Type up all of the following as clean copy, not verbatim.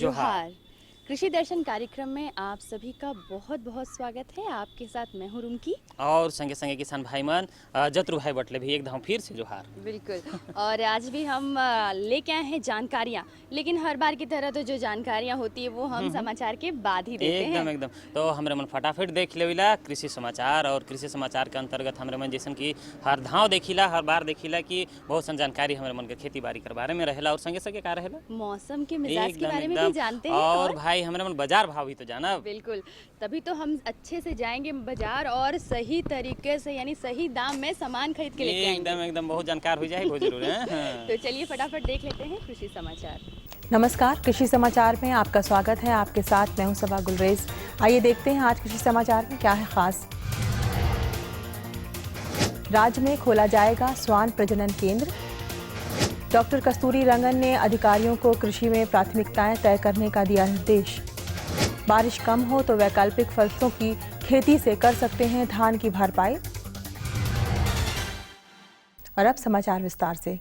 जोहार। कृषि दर्शन कार्यक्रम में आप सभी का बहुत बहुत स्वागत है। आपके साथ मैं हूँ रुमकी और संगे संगे किसान भाई मन जतरू भाई बटले भी एकदम फिर से जोहार। बिल्कुल। और आज भी हम लेके आए हैं जानकारियाँ, लेकिन हर बार की तरह तो जो जानकारियाँ होती है वो हम समाचार के बाद ही देते हैं। एकदम तो हमरे मन फटाफट देख लेविला कृषि समाचार। और कृषि समाचार के अंतर्गत हमरे मन जैसन कि हर धाव देखिला, हर बार देखिला कि बहुत सन जानकारी हमरे मन के खेती बाड़ी के बारे में रहेला और संगे संगे का रहेला मौसम के मिजाज के बारे में भी जानते हैं। और भाई हमरे मन बाजार भाव भी तो जाना। बिल्कुल, तभी तो हम अच्छे से जाएंगे बाजार और सही तरीके से यानी सही दाम में सामान खरीद के लेके आएंगे। एकदम बहुत जानकार हो जाए, बहुत जरूर है। तो चलिए फटाफट देख लेते हैं कृषि समाचार। नमस्कार, कृषि समाचार में आपका स्वागत है। आपके साथ मैं हूं सबा गुलरेज। आइए देखते हैं आज कृषि समाचार में क्या है खास। राज्य में खोला जाएगा स्वान प्रजनन केंद्र। डॉक्टर कस्तूरी रंगन ने अधिकारियों को कृषि में प्राथमिकताएं तय करने का दिया निर्देश। बारिश कम हो तो वैकल्पिक फसलों की खेती से कर सकते हैं धान की भरपाई। और अब समाचार विस्तार से।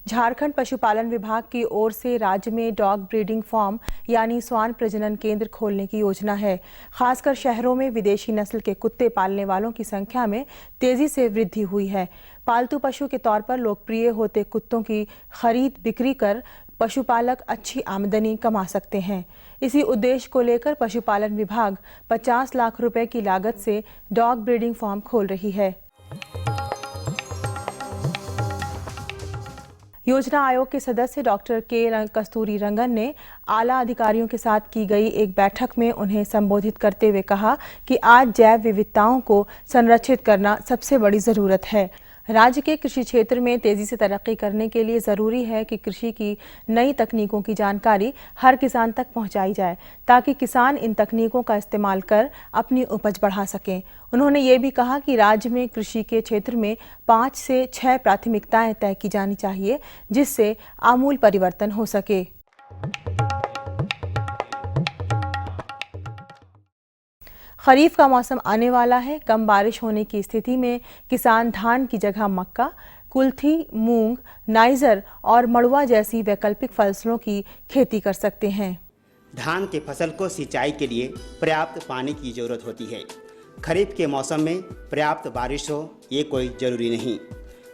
झारखंड पशुपालन विभाग की ओर से राज्य में डॉग ब्रीडिंग फार्म यानी स्वान प्रजनन केंद्र खोलने की योजना है। खासकर शहरों में विदेशी नस्ल के कुत्ते पालने वालों की संख्या में तेजी से वृद्धि हुई है। पालतू पशु के तौर पर लोकप्रिय होते कुत्तों की खरीद बिक्री कर पशुपालक अच्छी आमदनी कमा सकते हैं। इसी उद्देश्य को लेकर पशुपालन विभाग 50 लाख रुपए की लागत से डॉग ब्रीडिंग फार्म खोल रही है। योजना आयोग के सदस्य डॉक्टर कस्तूरी रंगन ने आला अधिकारियों के साथ की गई एक बैठक में उन्हें संबोधित करते हुए कहा कि आज जैव विविधताओं को संरक्षित करना सबसे बड़ी जरूरत है। राज्य के कृषि क्षेत्र में तेजी से तरक्की करने के लिए जरूरी है कि कृषि की नई तकनीकों की जानकारी हर किसान तक पहुंचाई जाए ताकि किसान इन तकनीकों का इस्तेमाल कर अपनी उपज बढ़ा सकें। उन्होंने ये भी कहा कि राज्य में कृषि के क्षेत्र में 5 से 6 प्राथमिकताएं तय की जानी चाहिए जिससे आमूल परिवर्तन हो सके। खरीफ का मौसम आने वाला है। कम बारिश होने की स्थिति में किसान धान की जगह मक्का, कुल्थी, मूंग, नाइजर और मड़ुआ जैसी वैकल्पिक फसलों की खेती कर सकते हैं। धान के फसल को सिंचाई के लिए पर्याप्त पानी की जरूरत होती है। खरीफ के मौसम में पर्याप्त बारिश हो ये कोई जरूरी नहीं।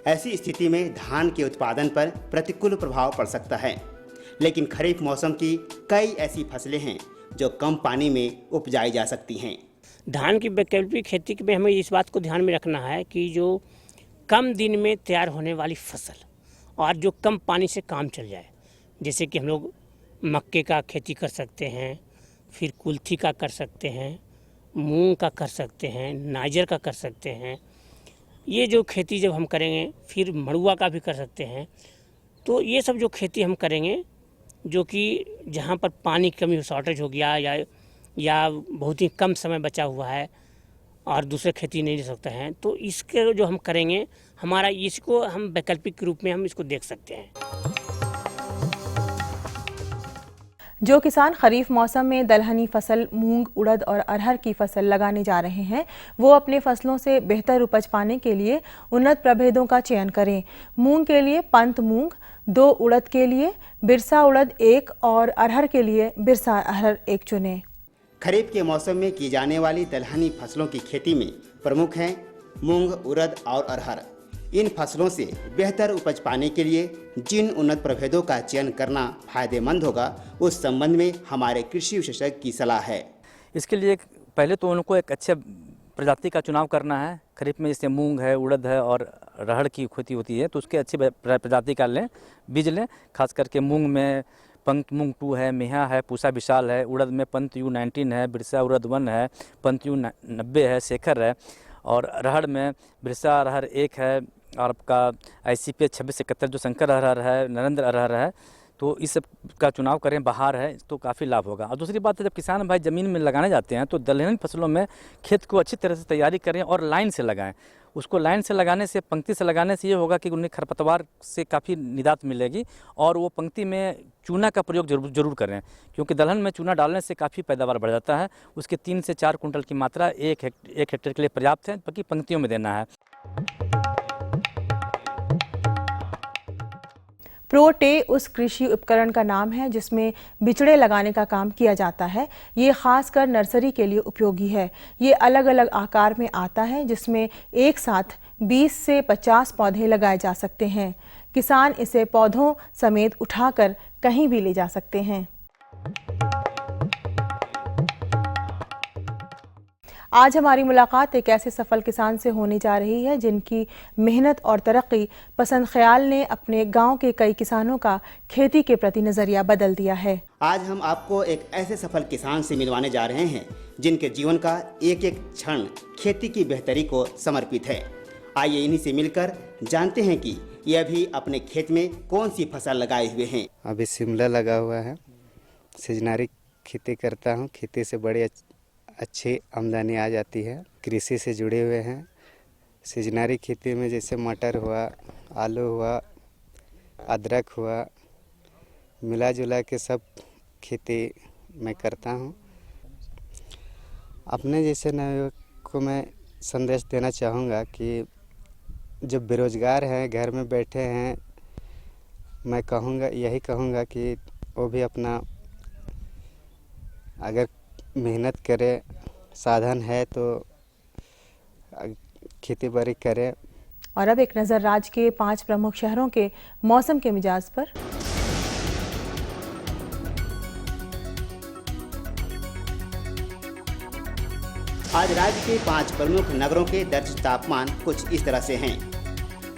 ऐसी स्थिति में धान के उत्पादन पर प्रतिकूल प्रभाव पड़ सकता है। लेकिन खरीफ मौसम की कई ऐसी फसलें हैं जो कम पानी में उपजाई जा सकती हैं। धान की वैकल्पिक खेती में हमें इस बात को ध्यान में रखना है कि जो कम दिन में तैयार होने वाली फसल और जो कम पानी से काम चल जाए, जैसे कि हम लोग मक्के का खेती कर सकते हैं, फिर कुल्थी का कर सकते हैं, मूंग का कर सकते हैं, नाइजर का कर सकते हैं। ये जो खेती जब हम करेंगे, फिर मड़ुआ का भी कर सकते हैं। तो ये सब जो खेती हम करेंगे जो कि जहाँ पर पानी की कमी शॉर्टेज हो गया या बहुत ही कम समय बचा हुआ है और दूसरे खेती नहीं ले सकते हैं, तो इसके जो हम करेंगे हमारा इसको हम वैकल्पिक रूप में हम इसको देख सकते हैं। जो किसान खरीफ मौसम में दलहनी फसल मूंग, उड़द और अरहर की फसल लगाने जा रहे हैं वो अपने फसलों से बेहतर उपज पाने के लिए उन्नत प्रभेदों का चयन करें। मूंग के लिए पंत मूंग, 2 उड़द के लिए बिरसा उड़द 1 और अरहर के लिए बिरसा अरहर 1 चुनें। खरीफ के मौसम में की जाने वाली दलहनी फसलों की खेती में प्रमुख हैं मूंग, उड़द और अरहर। इन फसलों से बेहतर उपज पाने के लिए जिन उन्नत प्रभेदों का चयन करना फायदेमंद होगा उस संबंध में हमारे कृषि विशेषज्ञ की सलाह है। इसके लिए पहले तो उनको एक अच्छे प्रजाति का चुनाव करना है। खरीफ में जैसे मूंग है, उड़द है और अरहर की खेती होती है तो उसके अच्छी प्रजाति का लें, बीज लें। खास करके मूंग में पंत मूंग 2 है, मेहा है, पूसा विशाल है। उड़द में पंत यू 19 है, बिरसा उड़द 1 है, पंत यू 90 है, शेखर है। और अरहर में बिरसा अरहर 1 है और आपका ICP 2671 जो शंकर अरहर है, नरेंद्र अरहर है। तो इस सब का चुनाव करें, बाहर है तो काफ़ी लाभ होगा। और दूसरी बात है जब किसान भाई ज़मीन में लगाने जाते हैं तो दलहनी फसलों में खेत को अच्छी तरह से तैयारी करें और लाइन से लगाएं। उसको लाइन से लगाने से, पंक्ति से लगाने से ये होगा कि उन्हें खरपतवार से काफ़ी निजात मिलेगी। और वो पंक्ति में चूना का प्रयोग जरूर करें क्योंकि दलहन में चूना डालने से काफ़ी पैदावार बढ़ जाता है। उसके 3 से 4 कुंटल की मात्रा एक हेक्टेयर के लिए पर्याप्त है, बाकी पंक्तियों में देना है। प्रोटे उस कृषि उपकरण का नाम है जिसमें बिचड़े लगाने का काम किया जाता है। ये खासकर नर्सरी के लिए उपयोगी है। ये अलग अलग आकार में आता है जिसमें एक साथ 20 से 50 पौधे लगाए जा सकते हैं। किसान इसे पौधों समेत उठाकर कहीं भी ले जा सकते हैं। आज हमारी मुलाकात एक ऐसे सफल किसान से होने जा रही है जिनकी मेहनत और तरक्की पसंद ख्याल ने अपने गांव के कई किसानों का खेती के प्रति नज़रिया बदल दिया है। आज हम आपको एक ऐसे सफल किसान से मिलवाने जा रहे हैं जिनके जीवन का एक एक क्षण खेती की बेहतरी को समर्पित है। आइए इन्हीं से मिलकर जानते हैं कि ये अभी अपने खेत में कौन सी फसल लगाए हुए हैं। अभी शिमला लगा हुआ है। सीजनारी खेती करता हूँ। खेती से बड़ी अच्छी आमदनी आ जाती है। कृषि से जुड़े हुए हैं। सीजनारी खेती में जैसे मटर हुआ, आलू हुआ, अदरक हुआ, मिला जुला के सब खेती मैं करता हूँ। अपने जैसे नवयुवक को मैं संदेश देना चाहूँगा कि जो बेरोजगार हैं, घर में बैठे हैं, मैं यही कहूँगा कि वो भी अपना अगर मेहनत करे, साधन है तो खेती बाड़ी करे। और अब एक नज़र राज्य के 5 प्रमुख शहरों के मौसम के मिजाज पर। आज राज्य के 5 प्रमुख नगरों के दर्ज तापमान कुछ इस तरह से हैं।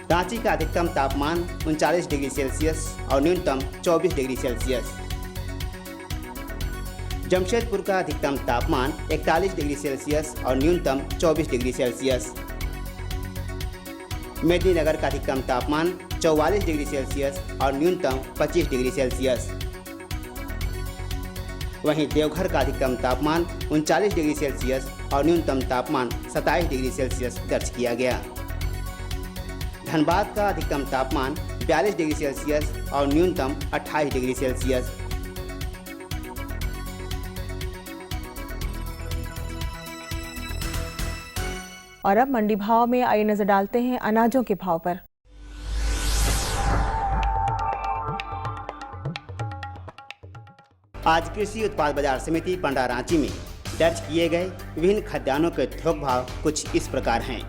रांची का अधिकतम तापमान 39 डिग्री सेल्सियस और न्यूनतम 24 डिग्री सेल्सियस। जमशेदपुर का अधिकतम तापमान 41 डिग्री सेल्सियस और न्यूनतम 24 डिग्री सेल्सियस। मेदिनीनगर का अधिकतम तापमान 44 डिग्री सेल्सियस और न्यूनतम 25 डिग्री सेल्सियस। वहीं देवघर का अधिकतम तापमान 39 डिग्री सेल्सियस और न्यूनतम तापमान 27 डिग्री सेल्सियस दर्ज किया गया। धनबाद का अधिकतम तापमान 42 डिग्री सेल्सियस और न्यूनतम 28 डिग्री सेल्सियस। और अब मंडी भाव में आइए नजर डालते हैं अनाजों के भाव पर। आज कृषि उत्पाद बाजार समिति पंडा रांची में दर्ज किए गए विभिन्न खाद्यान्नों के थोक भाव कुछ इस प्रकार हैं।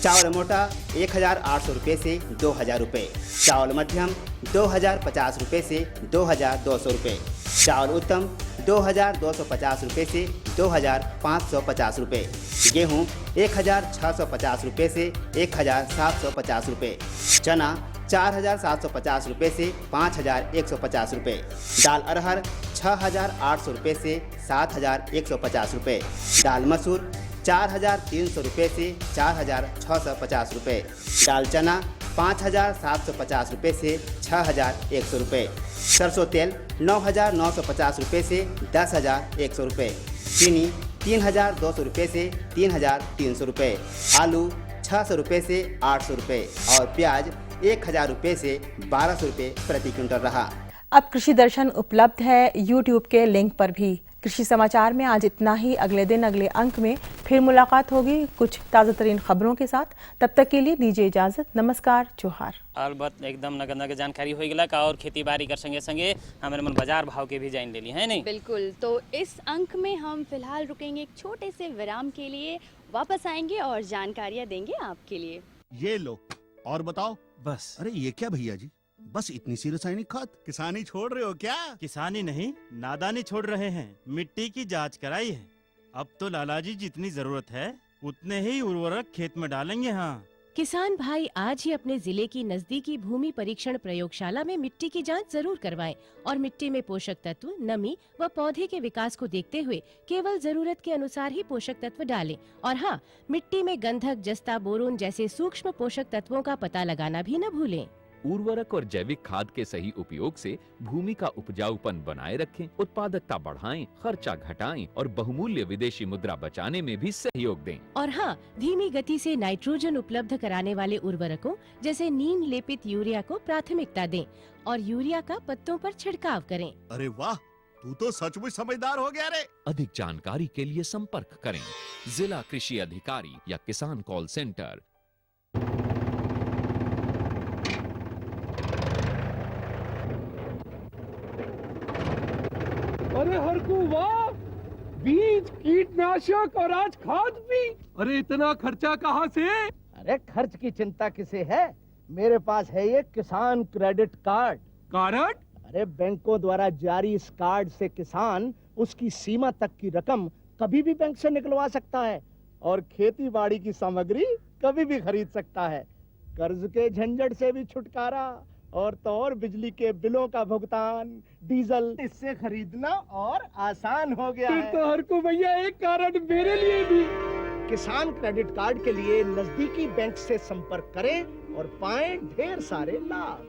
चावल मोटा 1800 रुपये से 2000 रुपये, चावल मध्यम 2050 रुपये से 2200 रुपये, चावल उत्तम 2250 रुपये से 2550 रुपये, गेहूँ 1650 रुपये से 1750 रुपये, चना 4750 रुपये से 5150 रुपये, दाल अरहर 6800 रुपये से 7150 रुपये, दाल मसूर 4300 रुपये से 4650 रुपये, दाल चना 5750 रुपये से 6100 रुपये, सरसों तेल 9950 रुपये से 10100 रुपये, चीनी 3200 रुपये से 3300 रुपये, आलू 600 रुपये से 800 रुपये और प्याज 1000 रुपये से 1200 रुपये प्रति क्विंटल रहा। अब कृषि दर्शन उपलब्ध है यूट्यूब के लिंक पर भी। कृषि समाचार में आज इतना ही। अगले दिन अगले अंक में फिर मुलाकात होगी कुछ ताज़ा तरीन खबरों के साथ। तब तक के लिए दीजिए इजाज़त। नमस्कार, जोहार। अलबत्त एकदम नगद नगद जानकारी हो गया का और खेती बाड़ी कर संगे संगे हमारे मन बाजार भाव के भी जान ले ली है नहीं। बिल्कुल। तो इस अंक में हम फिलहाल रुकेंगे एक छोटे से विराम के लिए, वापस आएंगे और जानकारियाँ देंगे आपके लिए। ये लो और बताओ। बस। अरे ये क्या भैया जी, बस इतनी सी रासायनिक खाद? किसानी छोड़ रहे हो क्या? किसानी नहीं, नादानी छोड़ रहे हैं। मिट्टी की जांच कराई है। अब तो लालाजी जितनी जरूरत है उतने ही उर्वरक खेत में डालेंगे। हाँ, किसान भाई आज ही अपने जिले की नजदीकी भूमि परीक्षण प्रयोगशाला में मिट्टी की जांच जरूर करवाएं और मिट्टी में पोषक तत्व, नमी व पौधे के विकास को देखते हुए केवल जरूरत के अनुसार ही पोषक तत्व डालें। और हाँ, मिट्टी में गंधक, जस्ता, बोरोन जैसे सूक्ष्म पोषक तत्वों का पता लगाना भी न भूलें। उर्वरक और जैविक खाद के सही उपयोग से भूमि का उपजाऊपन बनाए रखें, उत्पादकता बढ़ाएं, खर्चा घटाएं और बहुमूल्य विदेशी मुद्रा बचाने में भी सहयोग दें। और हाँ, धीमी गति से नाइट्रोजन उपलब्ध कराने वाले उर्वरकों जैसे नीम लेपित यूरिया को प्राथमिकता दें और यूरिया का पत्तों पर छिड़काव करें। अरे वाह, तू तो सचमुच समझदार हो गया रे। अधिक जानकारी के लिए संपर्क करें जिला कृषि अधिकारी या किसान कॉल सेंटर। अरे हरकू वाह, बीज, कीटनाशक और आज खाद भी। अरे इतना खर्चा कहाँ से? अरे खर्च की चिंता किसे है, मेरे पास है ये किसान क्रेडिट कार्ड। कार्ड? अरे बैंकों द्वारा जारी इस कार्ड से किसान उसकी सीमा तक की रकम कभी भी बैंक से निकलवा सकता है और खेती बाड़ी की सामग्री कभी भी खरीद सकता है। कर्ज के झंझट से भी छुटकारा और तो और बिजली के बिलों का भुगतान, डीजल इससे खरीदना और आसान हो गया है। तो हर को भैया एक कार्ड मेरे लिए भी। किसान क्रेडिट कार्ड के लिए नजदीकी बैंक से संपर्क करें और पाएं ढेर सारे लाभ।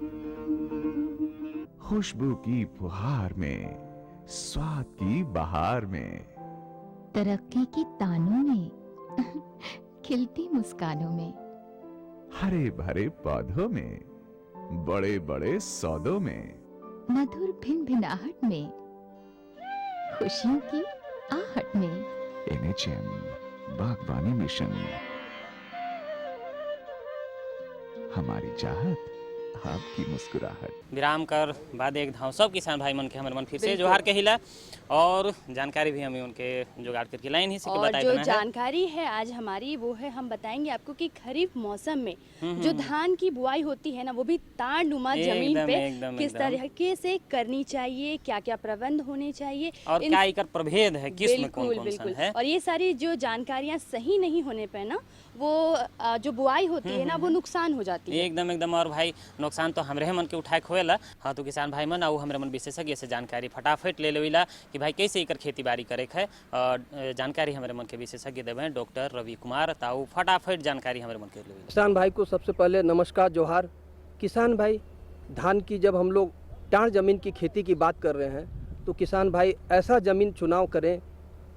खुशबू की फुहार में, स्वाद की बहार में, तरक्की की तानों में, खिलती मुस्कानों में, हरे भरे पौधों में, बड़े बड़े सौदों में, मधुर भिनभिनाहट में, खुशियों की आहट में। NHM बागवानी मिशन, हमारी चाहत आपकी मुस्कुराहट। विराम कर बाद एक धाव सब किसान भाई मन के हमारे मन फिर से जोहार कहिला और जानकारी भी हमें उनके जुगाड़ करके लाइन ही से और जो जानकारी है आज हमारी वो है, हम बताएंगे आपको कि खरीफ मौसम में जो धान की बुआई होती है ना, वो भी तारनुमा जमीन पे किस तरीके से करनी चाहिए, क्या क्या प्रबंध होने चाहिए और क्या एक प्रभेद है, किस्म कौन सा है। और ये सारी जो जानकारियाँ सही नहीं होने पे ना वो जो बुआई होती है ना वो नुकसान हो जाती है। एकदम और भाई नुकसान तो हमरे मन के उठाए खोएला। हाँ तो किसान भाई मन आउ हमरे मन विशेषज्ञ से जानकारी फटाफट ले लेविला कि भाई कैसे एकर खेती बाड़ी करे है। और जानकारी हमारे मन के विशेषज्ञ देवे डॉक्टर रवि कुमार, ताऊ फटाफट जानकारी हमारे मन के लेविला। किसान भाई को सबसे पहले नमस्कार जोहार। किसान भाई, धान की जब हम लोग टाण जमीन की खेती की बात कर रहे हैं तो किसान भाई ऐसा ज़मीन चुनाव करें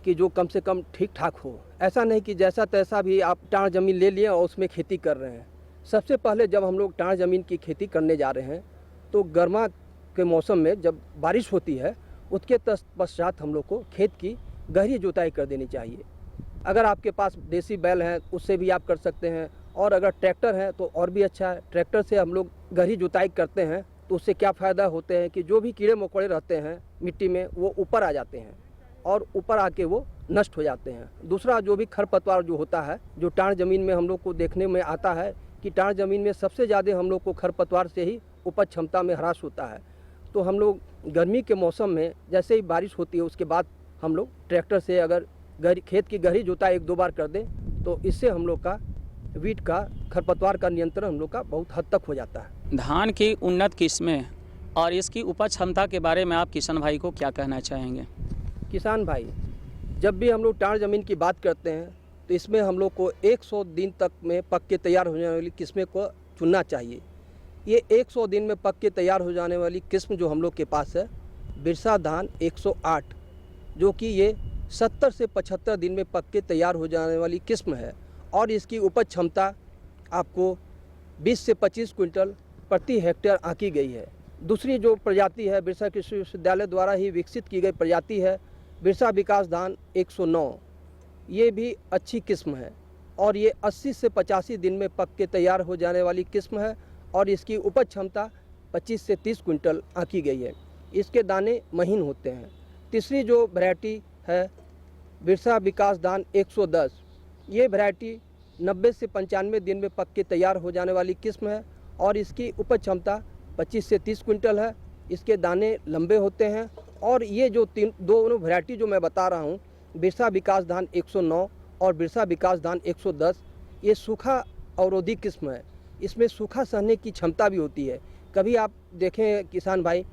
कि जो कम से कम ठीक ठाक हो। ऐसा नहीं कि जैसा तैसा भी आप टाण ज़मीन ले लिए और उसमें खेती कर रहे हैं। सबसे पहले जब हम लोग टाण ज़मीन की खेती करने जा रहे हैं तो गर्मा के मौसम में जब बारिश होती है उसके पश्चात हम लोग को खेत की गहरी जुताई कर देनी चाहिए। अगर आपके पास देसी बैल हैं उससे भी आप कर सकते हैं, और अगर ट्रैक्टर है तो और भी अच्छा है। ट्रैक्टर से हम लोग गहरी जुताई करते हैं तो उससे क्या फ़ायदा होते हैं कि जो भी कीड़े मकोड़े रहते हैं मिट्टी में वो ऊपर आ जाते हैं और ऊपर आके वो नष्ट हो जाते हैं। दूसरा, जो भी खरपतवार जो होता है, जो टाण ज़मीन में हम लोग को देखने में आता है कि टाण ज़मीन में सबसे ज़्यादा हम लोग को खरपतवार से ही उपज क्षमता में ह्रास होता है। तो हम लोग गर्मी के मौसम में जैसे ही बारिश होती है उसके बाद हम लोग ट्रैक्टर से अगर खेत की गहरी जुताई 1-2 बार कर दें तो इससे हम लोग का वीट का खरपतवार का नियंत्रण हम लोग का बहुत हद तक हो जाता है। धान की उन्नत किस्में और इसकी उपज क्षमता के बारे में आप किसान भाई को क्या कहना चाहेंगे? किसान भाई, जब भी हम लोग टाण ज़मीन की बात करते हैं तो इसमें हम लोग को 100 दिन तक में पक के तैयार हो जाने वाली किस्में को चुनना चाहिए। ये 100 दिन में पक के तैयार हो जाने वाली किस्म जो हम लोग के पास है बिरसा धान 108, जो कि ये 70 से 75 दिन में पक के तैयार हो जाने वाली किस्म है और इसकी उपज क्षमता आपको 20 से 25 क्विंटल प्रति हेक्टेयर आंकी गई है। दूसरी जो प्रजाति है बिरसा कृषि विश्वविद्यालय द्वारा ही विकसित की गई प्रजाति है बिरसा विकास धान 109। ये भी अच्छी किस्म है और ये 80 से 85 दिन में पक के तैयार हो जाने वाली किस्म है और इसकी उपज क्षमता 25 से 30 क्विंटल आंकी गई है। इसके दाने महीन होते हैं। तीसरी जो वैरायटी है बिरसा विकास धान 110, ये वैरायटी 90 से 95 दिन में पक के तैयार हो जाने वाली किस्म है और इसकी उपज क्षमता 25 से 30 क्विंटल है। इसके दाने लंबे होते हैं और ये जो दोनों वैरायटी जो मैं बता रहा हूँ बिरसा विकास धान 109 और बिरसा विकास धान 110, ये सूखा अवरोधी किस्म है। इसमें सूखा सहने की क्षमता भी होती है। कभी आप देखें किसान भाई,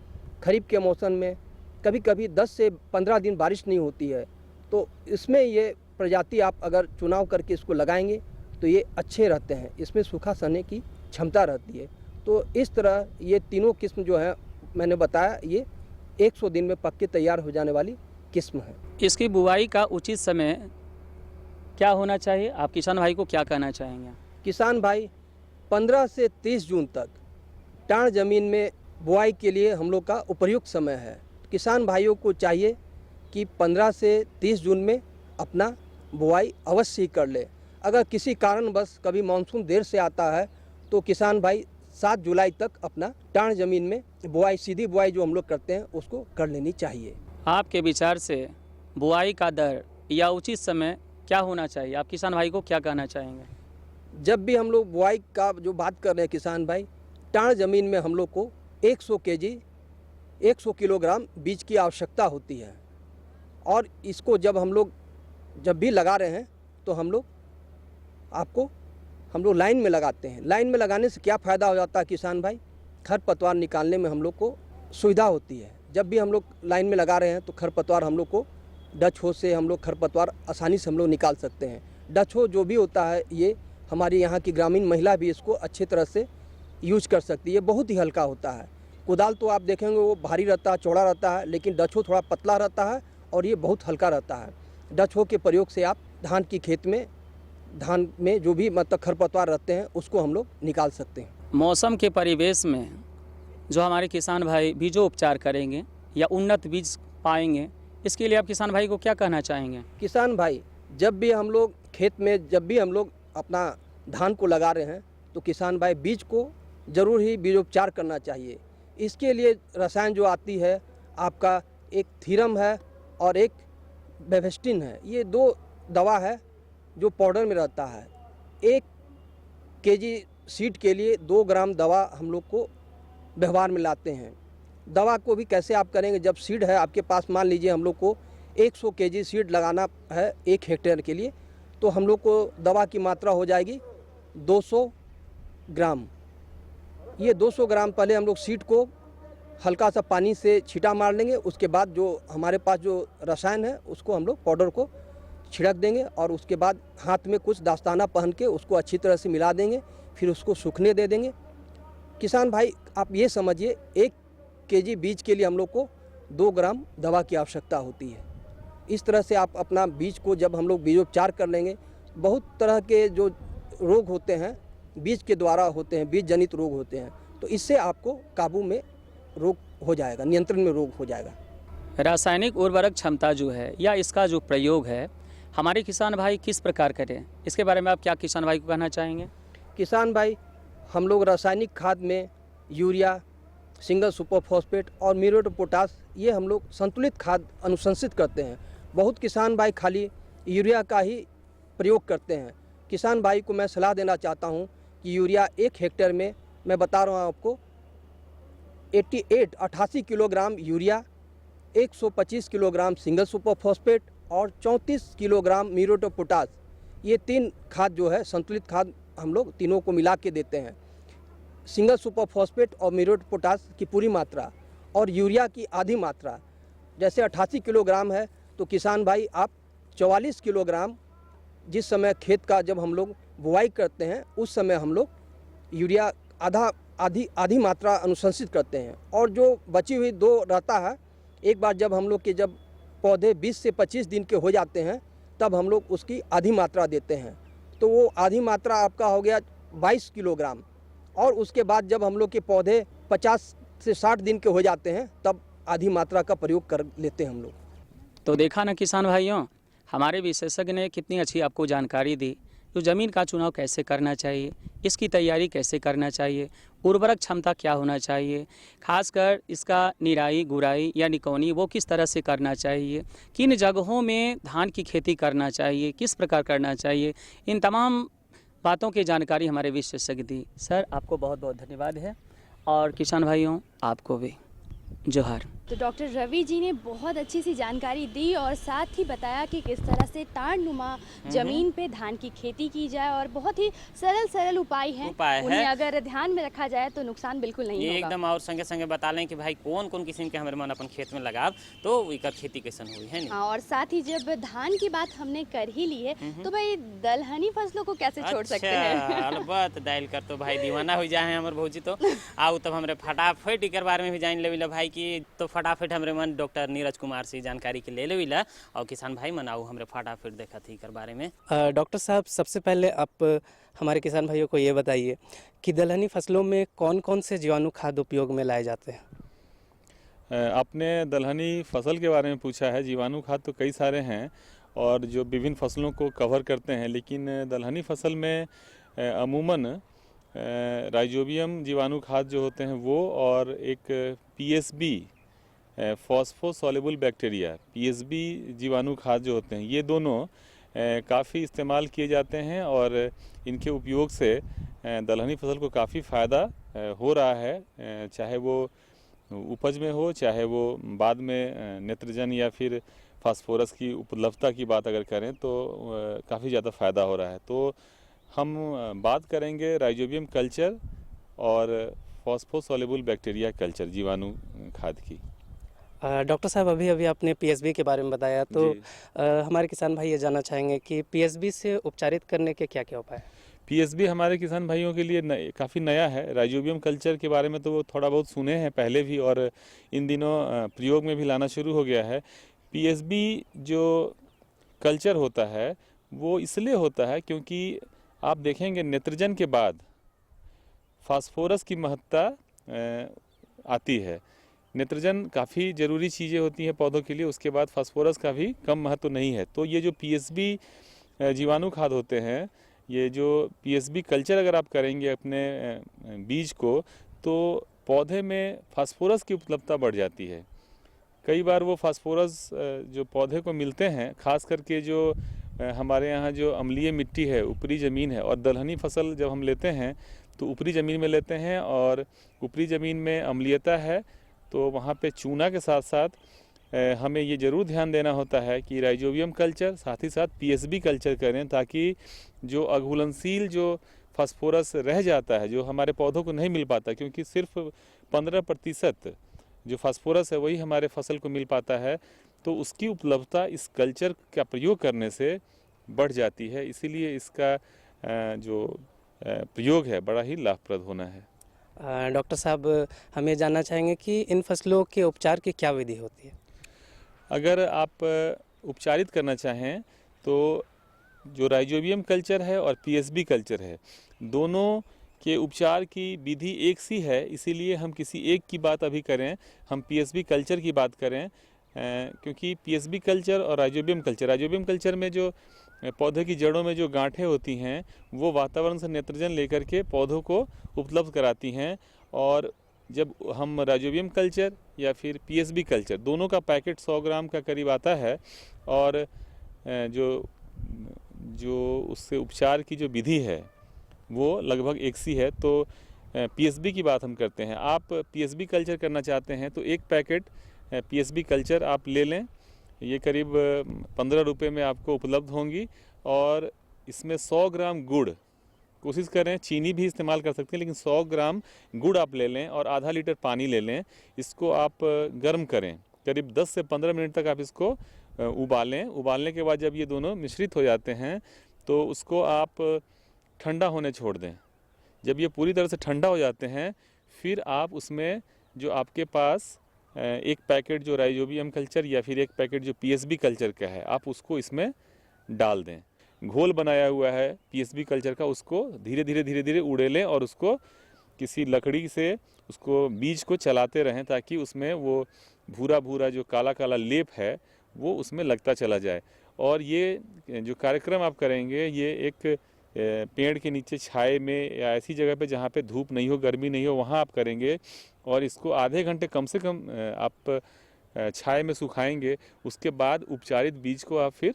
खरीफ के मौसम में कभी कभी 10 से 15 दिन बारिश नहीं होती है, तो इसमें ये प्रजाति आप अगर चुनाव करके इसको लगाएंगे तो ये अच्छे रहते हैं। इसमें सूखा सहने की क्षमता रहती है। तो इस तरह ये तीनों किस्म जो है मैंने बताया, ये 100 दिन में पक के तैयार हो जाने वाली किस्म है। इसकी बुआई का उचित समय क्या होना चाहिए? आप किसान भाई को क्या कहना चाहेंगे? किसान भाई, 15 से 30 जून तक टाण ज़मीन में बुआई के लिए हम लोग का उपयुक्त समय है। किसान भाइयों को चाहिए कि 15 से 30 जून में अपना बुआई अवश्य ही कर ले। अगर किसी कारणवश कभी मानसून देर से आता है तो किसान भाई 7 जुलाई तक अपना टाण ज़मीन में बुआई, सीधी बुआई जो हम लोग करते हैं, उसको कर लेनी चाहिए। आपके विचार से बुआई का दर या उचित समय क्या होना चाहिए? आप किसान भाई को क्या कहना चाहेंगे? जब भी हम लोग बुआई का जो बात कर रहे हैं किसान भाई, टाण ज़मीन में हम लोग को 100 केजी 100 किलोग्राम बीज की आवश्यकता होती है। और इसको जब भी लगा रहे हैं तो हम लोग लाइन में लगाते हैं। लाइन में लगाने से क्या फ़ायदा हो जाता है किसान भाई? खरपतवार निकालने में हम लोग को सुविधा होती है। जब भी हम लोग लाइन में लगा रहे हैं तो खरपतवार हम लोग को डच हो से हम लोग खरपतवार आसानी से हम लोग निकाल सकते हैं। डच हो जो भी होता है, ये हमारी यहाँ की ग्रामीण महिला भी इसको अच्छी तरह से यूज कर सकती है। ये बहुत ही हल्का होता है। कुदाल तो आप देखेंगे वो भारी रहता है, चौड़ा रहता है, लेकिन डच हो थोड़ा पतला रहता है और ये बहुत हल्का रहता है। डच हो के प्रयोग से आप धान की खेत में धान में जो भी मतलब खरपतवार रहते हैं उसको हम लोग निकाल सकते हैं। मौसम के परिवेश में जो हमारे किसान भाई बीजोपचार करेंगे या उन्नत बीज पाएंगे, इसके लिए आप किसान भाई को क्या कहना चाहेंगे? किसान भाई, जब भी हम लोग खेत में अपना धान को लगा रहे हैं तो किसान भाई बीज को ज़रूर ही बीजोपचार करना चाहिए। इसके लिए रसायन जो आती है आपका, एक थीरम है और एक बेवेस्टिन है। ये 2 दवा है जो पाउडर में रहता है। 1 केजी सीड के लिए 2 ग्राम दवा हम लोग को व्यवहार में लाते हैं। दवा को भी कैसे आप करेंगे? जब सीड है आपके पास, मान लीजिए हम लोग को 100 केजी सीड लगाना है 1 हेक्टेयर के लिए, तो हम लोग को दवा की मात्रा हो जाएगी 200 ग्राम। ये 200 ग्राम पहले हम लोग सीड को हल्का सा पानी से छींटा मार लेंगे। उसके बाद जो हमारे पास जो रसायन है उसको हम लोग पाउडर को छिड़क देंगे और उसके बाद हाथ में कुछ दास्ताना पहन के उसको अच्छी तरह से मिला देंगे, फिर उसको सूखने दे देंगे। किसान भाई आप ये समझिए 1 केजी बीज के लिए हम लोग को 2 ग्राम दवा की आवश्यकता होती है। इस तरह से आप अपना बीज को जब हम लोग बीजोपचार कर लेंगे, बहुत तरह के जो रोग होते हैं बीज के द्वारा होते हैं, बीज जनित रोग होते हैं, तो इससे आपको काबू में रोग हो जाएगा, नियंत्रण में रोग हो जाएगा। रासायनिक उर्वरक क्षमता जो है या इसका जो प्रयोग है हमारे किसान भाई किस प्रकार करें, इसके बारे में आप क्या किसान भाई को कहना चाहेंगे? किसान भाई, हम लोग रासायनिक खाद में यूरिया, सिंगल सुपर फॉस्फेट और म्यूरेट ऑफ पोटाश, ये हम लोग संतुलित खाद अनुशंसित करते हैं। बहुत किसान भाई खाली यूरिया का ही प्रयोग करते हैं। किसान भाई को मैं सलाह देना चाहता हूँ कि यूरिया 1 हेक्टेयर में, मैं बता रहा हूँ आपको, 88 kilogram urea, 125 kilogram single super phosphate और 34 किलोग्राम म्यूरेट ऑफ पोटाश, ये 3 खाद जो है संतुलित खाद हम लोग तीनों को मिला के देते हैं। सिंगल सुपर फॉस्फेट और म्यूरेट ऑफ पोटाश की पूरी मात्रा और यूरिया की आधी मात्रा, जैसे 88 किलोग्राम है तो किसान भाई आप 44 किलोग्राम, जिस समय खेत का जब हम लोग बुआई करते हैं उस समय हम लोग यूरिया आधी मात्रा अनुशंसित करते हैं। और जो बची हुई 2 रहता है, एक बार जब हम लोग के जब पौधे 20 से 25 दिन के हो जाते हैं तब हम लोग उसकी आधी मात्रा देते हैं, तो वो आधी मात्रा आपका हो गया 22 किलोग्राम। और उसके बाद जब हम लोग के पौधे 50 से 60 दिन के हो जाते हैं तब आधी मात्रा का प्रयोग कर लेते हैं हम लोग। तो देखा ना किसान भाइयों, हमारे विशेषज्ञ ने कितनी अच्छी आपको जानकारी दी, जो ज़मीन का चुनाव कैसे करना चाहिए, इसकी तैयारी कैसे करना चाहिए, उर्वरक क्षमता क्या होना चाहिए, खासकर इसका निराई गुड़ाई या निकौनी वो किस तरह से करना चाहिए, किन जगहों में धान की खेती करना चाहिए, किस प्रकार करना चाहिए, इन तमाम बातों की जानकारी हमारे विशेषज्ञ दी। सर आपको बहुत बहुत धन्यवाद है और किसान भाइयों आपको भी जोहार। तो डॉक्टर रवि जी ने बहुत अच्छी सी जानकारी दी और साथ ही बताया कि किस तरह से ताड़नुमा जमीन पे धान की खेती की जाए और बहुत ही सरल उपाय हैं, उन्हें अगर ध्यान में रखा जाए तो नुकसान बिल्कुल नहीं होगा। एकदम, और संगे संगे बता लें कि भाई कौन कौन किस्म के हमारे मन अपन खेत में लगाव तो इकर खेती कैसन हुई है। हाँ, और साथ ही जब धान की बात हमने कर ही ली है तो भाई दलहनी फसलों को कैसे छोड़ सकते हैं। अलबत्त दाइल कर तो भाई दीवाना हो जाए हमारे भौजी, तो आओ तब हमारे फटाफट इकर बारे में भी जान ले भाई की, तो फटाफट हमारे मन डॉक्टर नीरज कुमार से जानकारी के ले लेविला और किसान भाई मनाओ हमारे फटाफट देखा थी कर बारे में। डॉक्टर साहब, सबसे पहले आप हमारे किसान भाइयों को ये बताइए कि दलहनी फसलों में कौन कौन से जीवाणु खाद उपयोग में लाए जाते हैं। आपने दलहनी फसल के बारे में पूछा है। जीवाणु खाद तो कई सारे हैं और जो विभिन्न फसलों को कवर करते हैं, लेकिन दलहनी फसल में अमूमन राइजोबियम जीवाणु खाद जो होते हैं वो, और एक PSB phospho soluble bacteria PSB जीवाणु खाद जो होते हैं, ये दोनों काफ़ी इस्तेमाल किए जाते हैं और इनके उपयोग से दलहनी फसल को काफ़ी फ़ायदा हो रहा है, चाहे वो उपज में हो, चाहे वो बाद में नेत्रजन या फिर फास्फोरस की उपलब्धता की बात अगर करें तो काफ़ी ज़्यादा फ़ायदा हो रहा है। तो हम बात करेंगे राइजोबियम कल्चर और फॉस्फो सॉल्युबल बैक्टीरिया कल्चर जीवाणु खाद की। डॉक्टर साहब, अभी अभी आपने पीएसबी के बारे में बताया, तो हमारे किसान भाई ये जानना चाहेंगे कि पीएसबी से उपचारित करने के क्या क्या उपाय हैं? पीएसबी हमारे किसान भाइयों के लिए काफ़ी नया है। राइजोबियम कल्चर के बारे में तो वो थोड़ा बहुत सुने हैं पहले भी और इन दिनों प्रयोग में भी लाना शुरू हो गया है। पीएसबी जो कल्चर होता है वो इसलिए होता है क्योंकि आप देखेंगे नेत्रजन के बाद फास्फोरस की महत्ता आती है। नेत्रजन काफ़ी ज़रूरी चीज़ें होती हैं पौधों के लिए, उसके बाद फास्फोरस का भी कम महत्व नहीं है। तो ये जो पीएसबी जीवाणु खाद होते हैं, ये जो पीएसबी कल्चर अगर आप करेंगे अपने बीज को, तो पौधे में फास्फोरस की उपलब्धता बढ़ जाती है। कई बार वो फास्फोरस जो पौधे को मिलते हैं, खास करके जो हमारे यहाँ जो अम्लीय मिट्टी है, ऊपरी ज़मीन है, और दलहनी फसल जब हम लेते हैं तो ऊपरी ज़मीन में लेते हैं और ऊपरी ज़मीन में अम्लीयता है, तो वहाँ पे चूना के साथ साथ हमें ये ज़रूर ध्यान देना होता है कि राइजोबियम कल्चर साथ ही साथ पीएसबी कल्चर करें, ताकि जो अघुलनशील जो फास्फोरस रह जाता है, जो हमारे पौधों को नहीं मिल पाता, क्योंकि सिर्फ 15% जो फास्फोरस है वही हमारे फसल को मिल पाता है, तो उसकी उपलब्धता इस कल्चर का प्रयोग करने से बढ़ जाती है। इसीलिए इसका जो प्रयोग है बड़ा ही लाभप्रद होना है। डॉक्टर साहब, हम ये जानना चाहेंगे कि इन फसलों के उपचार की क्या विधि होती है? अगर आप उपचारित करना चाहें तो जो राइजोबियम कल्चर है और पीएसबी कल्चर है, दोनों के उपचार की विधि एक सी है, इसीलिए हम किसी एक की बात अभी करें, हम पीएसबी कल्चर की बात करें, क्योंकि पीएसबी कल्चर और राइजोबियम कल्चर में जो पौधे की जड़ों में जो गांठें होती हैं वो वातावरण से नेत्रजन लेकर के पौधों को उपलब्ध कराती हैं, और जब हम राइजोबियम कल्चर या फिर पीएसबी कल्चर दोनों का पैकेट 100 ग्राम का करीब आता है, और जो उससे उपचार की जो विधि है वो लगभग एक सी है। तो पीएसबी की बात हम करते हैं। आप पीएसबी कल्चर करना चाहते हैं तो एक पैकेट पीएसबी कल्चर आप ले लें, ये करीब 15 रुपये में आपको उपलब्ध होंगी, और इसमें 100 ग्राम गुड़, कोशिश करें चीनी भी इस्तेमाल कर सकते हैं, लेकिन 100 ग्राम गुड़ आप ले लें और आधा लीटर पानी ले लें। इसको आप गर्म करें, करीब 10 से 15 मिनट तक आप इसको उबालें। उबालने के बाद जब ये दोनों मिश्रित हो जाते हैं तो उसको आप ठंडा होने छोड़ दें। जब ये पूरी तरह से ठंडा हो जाते हैं, फिर आप उसमें जो आपके पास एक पैकेट जो राइजोबियम कल्चर या फिर एक पैकेट जो पीएसबी कल्चर का है, आप उसको इसमें डाल दें। घोल बनाया हुआ है पीएसबी कल्चर का, उसको धीरे धीरे उड़ेलें और उसको किसी लकड़ी से उसको बीज को चलाते रहें, ताकि उसमें वो भूरा भूरा जो काला काला लेप है वो उसमें लगता चला जाए। और ये जो कार्यक्रम आप करेंगे, ये एक पेड़ के नीचे छाए में या ऐसी जगह पे जहाँ पे धूप नहीं हो, गर्मी नहीं हो, वहाँ आप करेंगे, और इसको आधे घंटे कम से कम आप छाए में सुखाएंगे। उसके बाद उपचारित बीज को आप फिर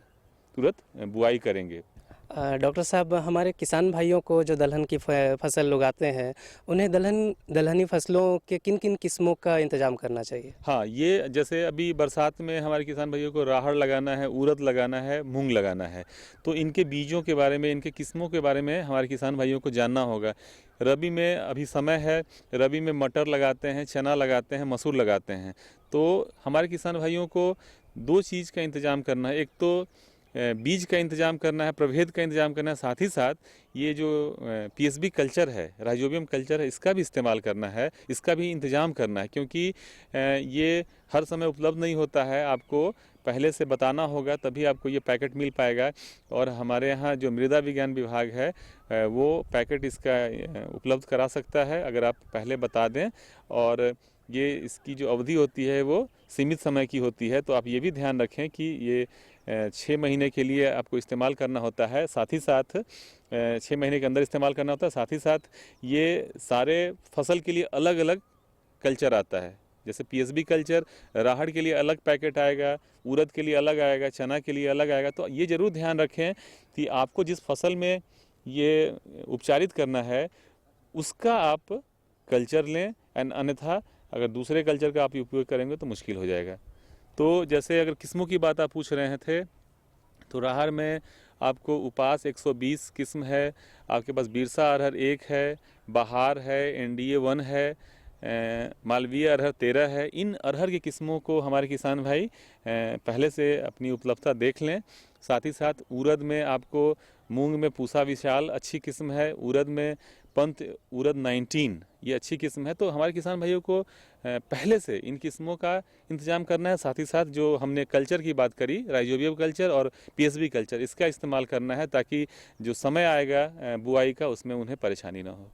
तुरंत बुआई करेंगे। डॉक्टर साहब, हमारे किसान भाइयों को जो दलहन की फसल उगाते हैं, उन्हें दलहनी फसलों के किन किन किस्मों का इंतजाम करना चाहिए? हाँ, ये जैसे अभी बरसात में हमारे किसान भाइयों को राहड़ लगाना है, उड़द लगाना है, मूंग लगाना है, तो इनके बीजों के बारे में, इनके किस्मों के बारे में हमारे किसान भाइयों को जानना होगा। रबी में अभी समय है, रबी में मटर लगाते हैं, चना लगाते हैं, मसूर लगाते हैं। तो हमारे किसान भाइयों को 2 चीज़ का इंतज़ाम करना है। एक तो बीज का इंतजाम करना है, प्रभेद का इंतजाम करना है, साथ ही साथ ये जो पीएसबी कल्चर है, राइजोबियम कल्चर है, इसका भी इस्तेमाल करना है, इसका भी इंतजाम करना है, क्योंकि ये हर समय उपलब्ध नहीं होता है। आपको पहले से बताना होगा, तभी आपको ये पैकेट मिल पाएगा। और हमारे यहाँ जो मृदा विज्ञान विभाग है वो पैकेट इसका उपलब्ध करा सकता है, अगर आप पहले बता दें। और ये इसकी जो अवधि होती है वो सीमित समय की होती है, तो आप ये भी ध्यान रखें कि ये 6 महीने के लिए आपको इस्तेमाल करना होता है। साथ ही साथ 6 महीने के अंदर इस्तेमाल करना होता है। साथ ही साथ ये सारे फसल के लिए अलग अलग कल्चर आता है। जैसे पीएसबी कल्चर राहड़ के लिए अलग पैकेट आएगा, उड़द के लिए अलग आएगा, चना के लिए अलग आएगा। तो ये ज़रूर ध्यान रखें कि आपको जिस फसल में ये उपचारित करना है उसका आप कल्चर लें, अन्यथा अगर दूसरे कल्चर का आप उपयोग करेंगे तो मुश्किल हो जाएगा। तो जैसे अगर किस्मों की बात आप पूछ रहे थे, तो राहड़ में आपको उपास 120 किस्म है, आपके पास बिरसा अरहर 1 है, बहार है, एनडीए 1 है, मालवीय अरहर 13 है। इन अरहर की किस्मों को हमारे किसान भाई पहले से अपनी उपलब्धता देख लें। साथ ही साथ उड़द में आपको मूंग में पूसा विशाल अच्छी किस्म है, उड़द में पंत उड़द 19 ये अच्छी किस्म है। तो हमारे किसान भाइयों को पहले से इन किस्मों का इंतजाम करना है। साथ ही साथ जो हमने कल्चर की बात करी, राइजोबियम कल्चर और पीएसबी कल्चर, इसका इस्तेमाल करना है ताकि जो समय आएगा बुआई का उसमें उन्हें परेशानी ना हो।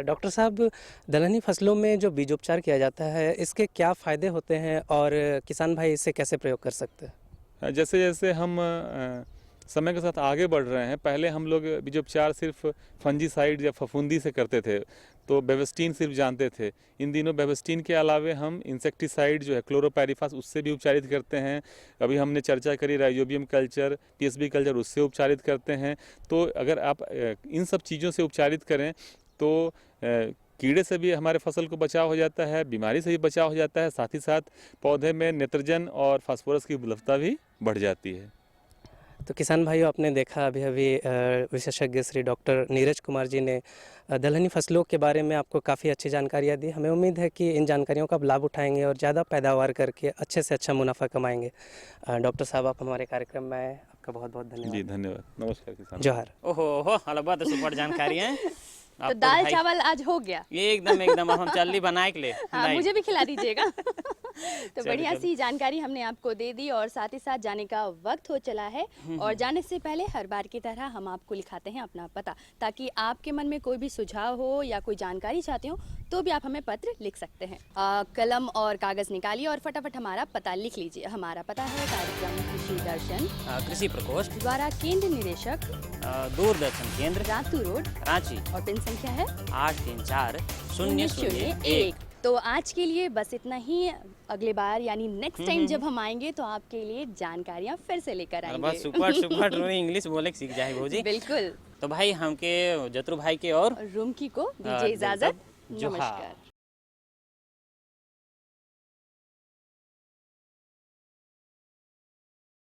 डॉक्टर साहब, दलहनी फसलों में जो बीजोपचार किया जाता है इसके क्या फ़ायदे होते हैं और किसान भाई इसे कैसे प्रयोग कर सकते हैं? जैसे जैसे हम समय के साथ आगे बढ़ रहे हैं, पहले हम लोग बीजोपचार सिर्फ फंजीसाइड या फफूंदी से करते थे, तो बेवेस्टीन सिर्फ जानते थे। इन दिनों बेवेस्टीन के अलावे हम इंसेक्टिसाइड जो है क्लोरोपैरिफास उससे भी उपचारित करते हैं। अभी हमने चर्चा करी राइजोबियम कल्चर, पीएसबी कल्चर, उससे उपचारित करते हैं। तो अगर आप इन सब चीज़ों से उपचारित करें तो कीड़े से भी हमारे फसल को बचाव हो जाता है, बीमारी से भी बचाव हो जाता है। साथ ही साथ पौधे में नाइट्रोजन और फास्फोरस की उपलब्धता भी बढ़ जाती है। तो किसान भाइयों, आपने देखा अभी विशेषज्ञ श्री डॉक्टर नीरज कुमार जी ने दलहनी फसलों के बारे में आपको काफ़ी अच्छी जानकारियाँ दी। हमें उम्मीद है कि इन जानकारियों का आप लाभ उठाएंगे और ज़्यादा पैदावार करके अच्छे से अच्छा मुनाफा कमाएंगे। डॉक्टर साहब, आप हमारे कार्यक्रम में आए, आपका बहुत बहुत धन्यवाद। जी धन्यवाद, नमस्कार किसान। जोहार। ओहो अलबा तो सुपर जानकारी है। तो दाल चावल आज हो गया एकदम एकदम। अब हम चल्ली बनाए के ले। हाँ, मुझे भी खिला दीजिएगा। तो बढ़िया सी जानकारी हमने आपको दे दी और साथ ही साथ जाने का वक्त हो चला है। और जाने से पहले हर बार की तरह हम आपको लिखाते हैं अपना पता, ताकि आपके मन में कोई भी सुझाव हो या कोई जानकारी चाहते हो तो भी आप हमें पत्र लिख सकते हैं। कलम और कागज निकालिए और फटाफट हमारा पता लिख लीजिए। हमारा पता है कार्यक्रम कृषि दर्शन, कृषि प्रकोष्ठ द्वारा केंद्र निदेशक, दूरदर्शन केंद्र, रातू रोड, रांची। और पिन संख्या है 834-001। तो आज के लिए बस इतना ही। अगले बार यानी नेक्स्ट टाइम जब हम आएंगे तो आपके लिए जानकारियाँ फिर से लेकर आएंगे। बस सुपर इंग्लिश बोले सीख जाए भौजी। बिल्कुल। तो भाई हमके जतरू भाई के और रुमकी को दीजिए इजाजत। जोहार। नमस्कार।